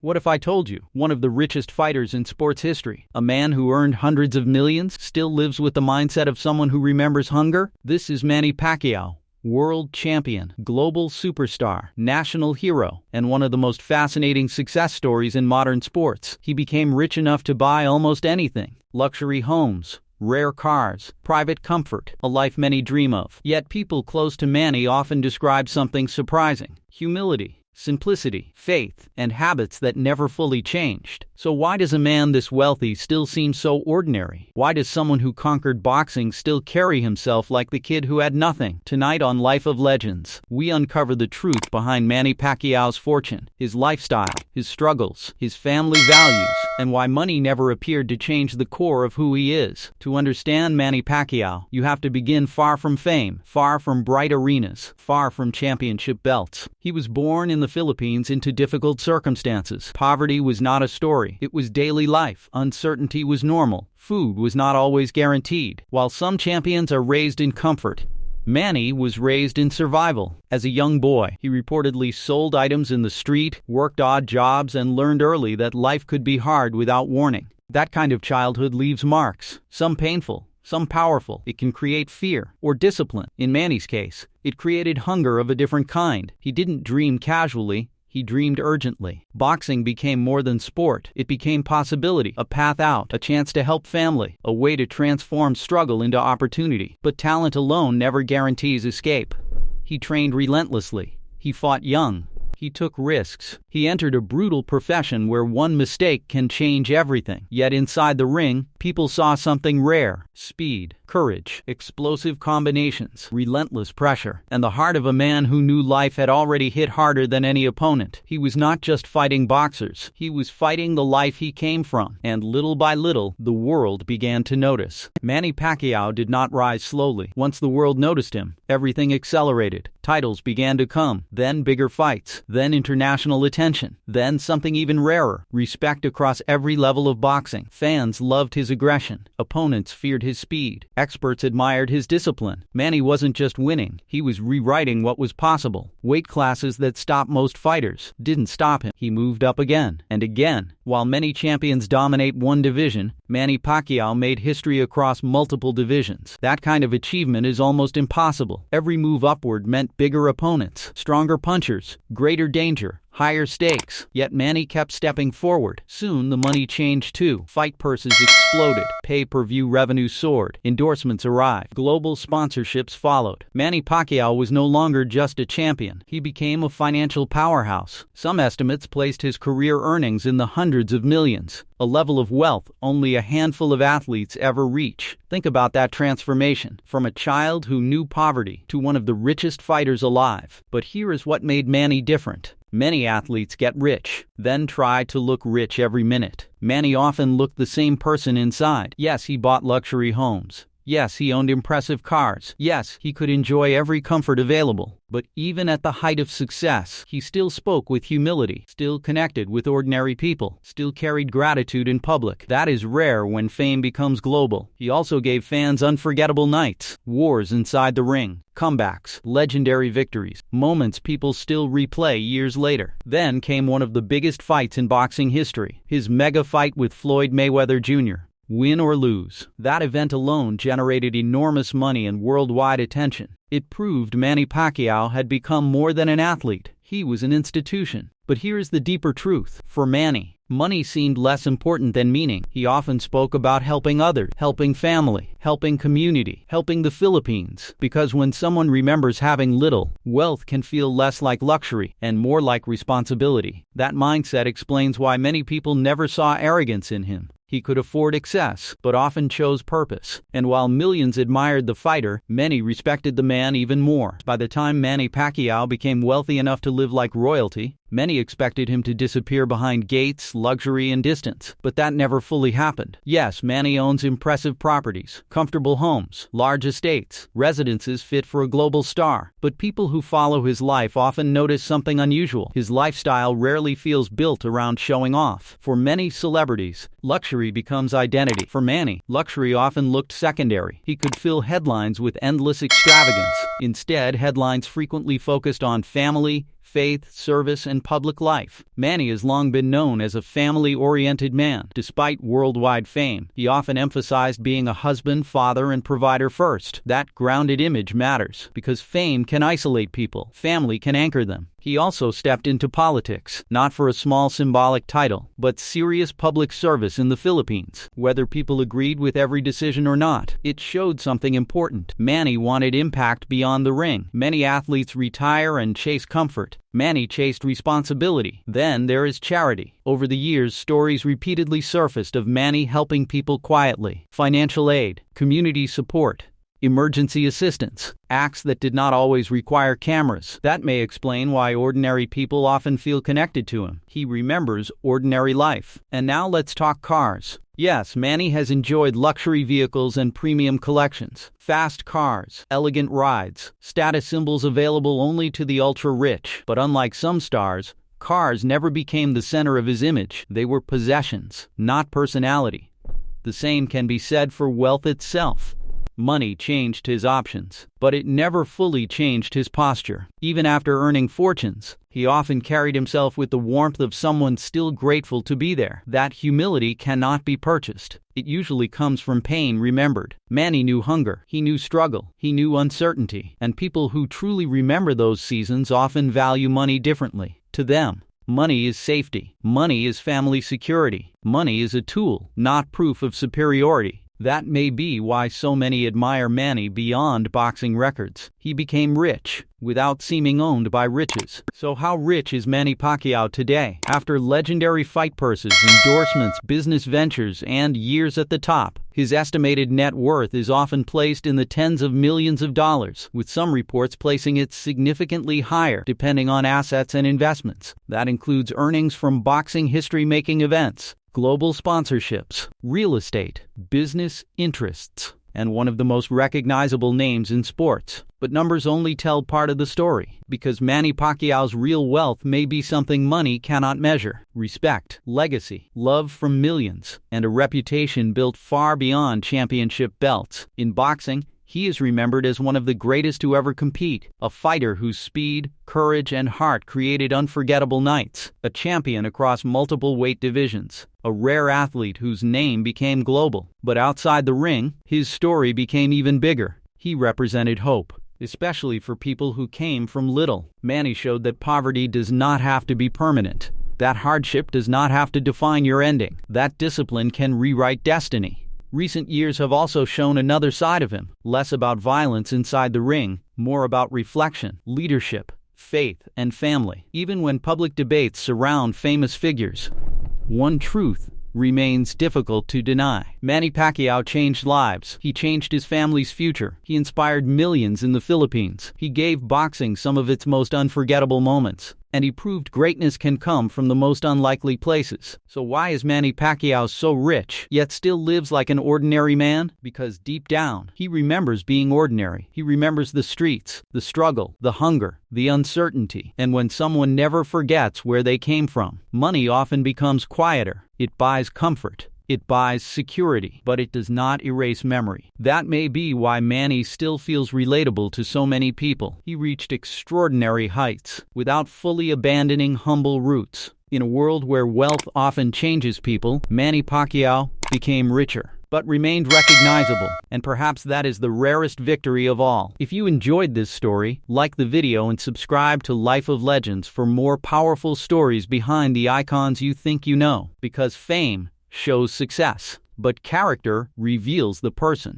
What if I told you, one of the richest fighters in sports history, a man who earned hundreds of millions, still lives with the mindset of someone who remembers hunger? This is Manny Pacquiao, world champion, global superstar, national hero, and one of the most fascinating success stories in modern sports. He became rich enough to buy almost anything: luxury homes, rare cars, private comfort, a life many dream of. Yet people close to Manny often describe something surprising: humility, simplicity, faith, and habits that never fully changed. So why does a man this wealthy still seem so ordinary? Why does someone who conquered boxing still carry himself like the kid who had nothing? Tonight on Life of Legends, we uncover the truth behind Manny Pacquiao's fortune, his lifestyle, his struggles, his family values, and why money never appeared to change the core of who he is. To understand Manny Pacquiao, you have to begin far from fame, far from bright arenas, far from championship belts. He was born in the Philippines into difficult circumstances. Poverty was not a story. It was daily life. Uncertainty was normal. Food was not always guaranteed. While some champions are raised in comfort, Manny was raised in survival. As a young boy, he reportedly sold items in the street, worked odd jobs, and learned early that life could be hard without warning. That kind of childhood leaves marks, some painful, some powerful. It can create fear or discipline. In Manny's case, it created hunger of a different kind. He didn't dream casually. He dreamed urgently. Boxing became more than sport. It became possibility, a path out, a chance to help family, a way to transform struggle into opportunity. But talent alone never guarantees escape. He trained relentlessly. He fought young. He took risks. He entered a brutal profession where one mistake can change everything. Yet inside the ring, people saw something rare: speed, courage, explosive combinations, relentless pressure, and the heart of a man who knew life had already hit harder than any opponent. He was not just fighting boxers. He was fighting the life he came from. And little by little, the world began to notice. Manny Pacquiao did not rise slowly. Once the world noticed him, everything accelerated. Titles began to come, then bigger fights, then international attention, then something even rarer: respect across every level of boxing. Fans loved his aggression. Opponents feared his speed. Experts admired his discipline. Manny wasn't just winning, he was rewriting what was possible. Weight classes that stopped most fighters didn't stop him. He moved up again and again. While many champions dominate one division, Manny Pacquiao made history across multiple divisions. That kind of achievement is almost impossible. Every move upward meant bigger opponents, stronger punchers, greater danger, higher stakes. Yet Manny kept stepping forward. Soon the money changed too. Fight purses exploded. Pay-per-view revenue soared. Endorsements arrived. Global sponsorships followed. Manny Pacquiao was no longer just a champion. He became a financial powerhouse. Some estimates placed his career earnings in the hundreds of millions, a level of wealth only a handful of athletes ever reach. Think about that transformation, from a child who knew poverty to one of the richest fighters alive. But here is what made Manny different. Many athletes get rich, then try to look rich every minute. Manny often looked the same person inside. Yes, he bought luxury homes. Yes, he owned impressive cars. Yes, he could enjoy every comfort available. But even at the height of success, he still spoke with humility, still connected with ordinary people, still carried gratitude in public. That is rare when fame becomes global. He also gave fans unforgettable nights, wars inside the ring, comebacks, legendary victories, moments people still replay years later. Then came one of the biggest fights in boxing history, his mega fight with Floyd Mayweather Jr. Win or lose, that event alone generated enormous money and worldwide attention. It proved Manny Pacquiao had become more than an athlete. He was an institution. But here's the deeper truth. For Manny, money seemed less important than meaning. He often spoke about helping others, helping family, helping community, helping the Philippines. Because when someone remembers having little, wealth can feel less like luxury and more like responsibility. That mindset explains why many people never saw arrogance in him. He could afford excess, but often chose purpose. And while millions admired the fighter, many respected the man even more. By the time Manny Pacquiao became wealthy enough to live like royalty, many expected him to disappear behind gates, luxury, and distance. But that never fully happened. Yes, Manny owns impressive properties, comfortable homes, large estates, residences fit for a global star. But people who follow his life often notice something unusual. His lifestyle rarely feels built around showing off. For many celebrities, luxury becomes identity. For Manny, luxury often looked secondary. He could fill headlines with endless extravagance. Instead, headlines frequently focused on family, faith, service, and public life. Manny has long been known as a family-oriented man. Despite worldwide fame, he often emphasized being a husband, father, and provider first. That grounded image matters, because fame can isolate people. Family can anchor them. He also stepped into politics, not for a small symbolic title, but serious public service in the Philippines. Whether people agreed with every decision or not, it showed something important. Manny wanted impact beyond the ring. Many athletes retire and chase comfort. Manny chased responsibility. Then there is charity. Over the years, stories repeatedly surfaced of Manny helping people quietly. Financial aid, community support, emergency assistance, acts that did not always require cameras. That may explain why ordinary people often feel connected to him. He remembers ordinary life. And now let's talk cars. Yes, Manny has enjoyed luxury vehicles and premium collections. Fast cars, elegant rides, status symbols available only to the ultra-rich. But unlike some stars, cars never became the center of his image. They were possessions, not personality. The same can be said for wealth itself. Money changed his options, but it never fully changed his posture. Even after earning fortunes, he often carried himself with the warmth of someone still grateful to be there. That humility cannot be purchased. It usually comes from pain remembered. Manny knew hunger, he knew struggle, he knew uncertainty, and people who truly remember those seasons often value money differently. To them, money is safety. Money is family security. Money is a tool, not proof of superiority. That may be why so many admire Manny beyond boxing records. He became rich without seeming owned by riches. So how rich is Manny Pacquiao today? After legendary fight purses, endorsements, business ventures, and years at the top, his estimated net worth is often placed in the tens of millions of dollars, with some reports placing it significantly higher depending on assets and investments. That includes earnings from boxing history-making events, global sponsorships, real estate, business interests, and one of the most recognizable names in sports. But numbers only tell part of the story, because Manny Pacquiao's real wealth may be something money cannot measure. Respect, legacy, love from millions, and a reputation built far beyond championship belts. In boxing, he is remembered as one of the greatest to ever compete, a fighter whose speed, courage, and heart created unforgettable nights, a champion across multiple weight divisions, a rare athlete whose name became global. But outside the ring, his story became even bigger. He represented hope, especially for people who came from little. Manny showed that poverty does not have to be permanent, that hardship does not have to define your ending, that discipline can rewrite destiny. Recent years have also shown another side of him, less about violence inside the ring, more about reflection, leadership, faith, and family. Even when public debates surround famous figures, one truth remains difficult to deny. Manny Pacquiao changed lives. He changed his family's future. He inspired millions in the Philippines. He gave boxing some of its most unforgettable moments. And he proved greatness can come from the most unlikely places. So why is Manny Pacquiao so rich, yet still lives like an ordinary man? Because deep down, he remembers being ordinary. He remembers the streets, the struggle, the hunger, the uncertainty. And when someone never forgets where they came from, money often becomes quieter. It buys comfort. It buys security, but it does not erase memory. That may be why Manny still feels relatable to so many people. He reached extraordinary heights without fully abandoning humble roots. In a world where wealth often changes people, Manny Pacquiao became richer, but remained recognizable, and perhaps that is the rarest victory of all. If you enjoyed this story, like the video and subscribe to Life of Legends for more powerful stories behind the icons you think you know, because fame shows success, but character reveals the person.